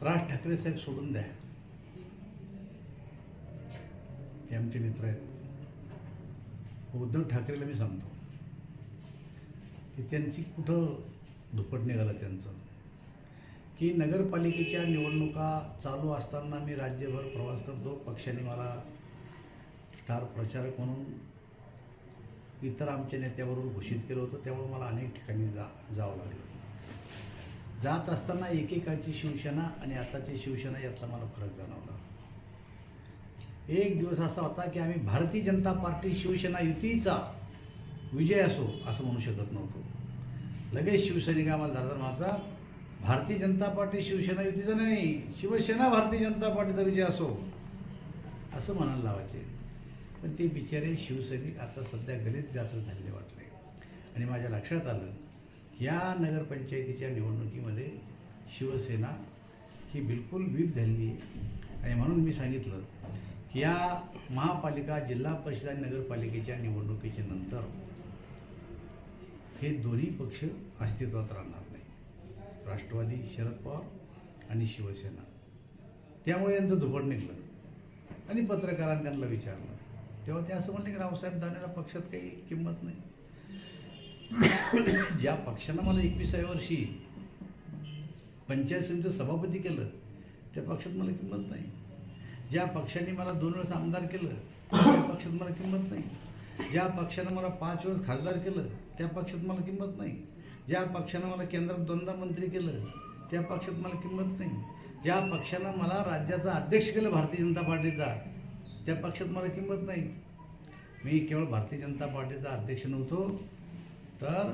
राज ठाकरे साहेब सोडून द्या, ते आमचे मित्र आहेत. उद्धव ठाकरेला मी सांगतो की त्यांची कुठं दुप्पट निघालं त्यांचं, की नगरपालिकेच्या निवडणुका चालू असताना मी राज्यभर प्रवास करतो. पक्षाने मला स्टार प्रचारक म्हणून इतर आमच्या नेत्याबरोबर घोषित केलं होतं. त्यामुळे मला अनेक ठिकाणी जावं लागलं. जात असताना एकेकाळची शिवसेना आणि आताची शिवसेना यातला मला फरक जाणवला. एक दिवस असा होता की आम्ही भारतीय जनता पार्टी शिवसेना युतीचा विजय असो असं म्हणू शकत नव्हतो. लगेच शिवसैनिक आम्हाला दादा माझा भारतीय जनता पार्टी शिवसेना युतीचा नाही, शिवसेना भारतीय जनता पार्टीचा विजय असो असं म्हणायला लावायचे. पण ते बिचारे शिवसैनिक आता सध्या गलित गात्र झालेले वाटले. आणि माझ्या लक्षात आलं या नगरपंचायतीच्या निवडणुकीमध्ये शिवसेना ही बिलकुल वीक झालेली आहे. आणि म्हणून मी सांगितलं की या महापालिका, जिल्हा परिषद आणि नगरपालिकेच्या निवडणुकीच्या नंतर हे दोन्ही पक्ष अस्तित्वात राहणार नाही, राष्ट्रवादी शरद पवार आणि शिवसेना. त्यामुळे यांचं दुप्पट निघलं. आणि पत्रकारांनी त्यांना विचारलं तेव्हा ते असं म्हणले की रावसाहेब दानवेला पक्षात काही किंमत नाही. ज्या पक्षानं मला 21व्या वर्षी पंचायत समितीचं सभापती केलं त्या पक्षात मला किंमत नाही. ज्या पक्षाने मला 2 वेळेस आमदार केलं त्या पक्षात मला किंमत नाही. ज्या पक्षानं मला 5 वेळेस खासदार केलं त्या पक्षात मला किंमत नाही. ज्या पक्षानं मला केंद्रात 2दा मंत्री केलं त्या पक्षात मला किंमत नाही. ज्या पक्षानं मला राज्याचा अध्यक्ष केलं भारतीय जनता पार्टीचा त्या पक्षात मला किंमत नाही. मी केवळ भारतीय जनता पार्टीचा अध्यक्ष नव्हतो, तर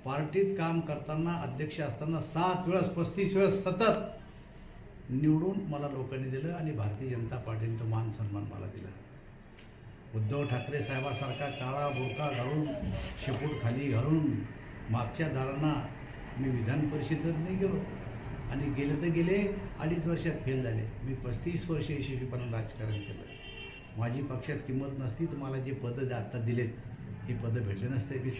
पार्टीत काम करताना अध्यक्ष असताना 7 वेळेस 35 वेळेस सतत निवडून मला लोकांनी दिलं आणि भारतीय जनता पार्टीने तो मान सन्मान मला दिला. उद्धव ठाकरे साहेबासारखा काळा बोरका घालून, शेपूट खाली घालून मागच्या दारांना मी विधान परिषदेत नाही गेलो. आणि गेले तर गेले 2.5 वर्षात फेल झाले. मी 35 वर्ष यशस्वीपणे राजकारण केलं. माझी पक्षात किंमत नसती तर मला जे पदं आता दिलेत हे पदं भेटले नसते. मी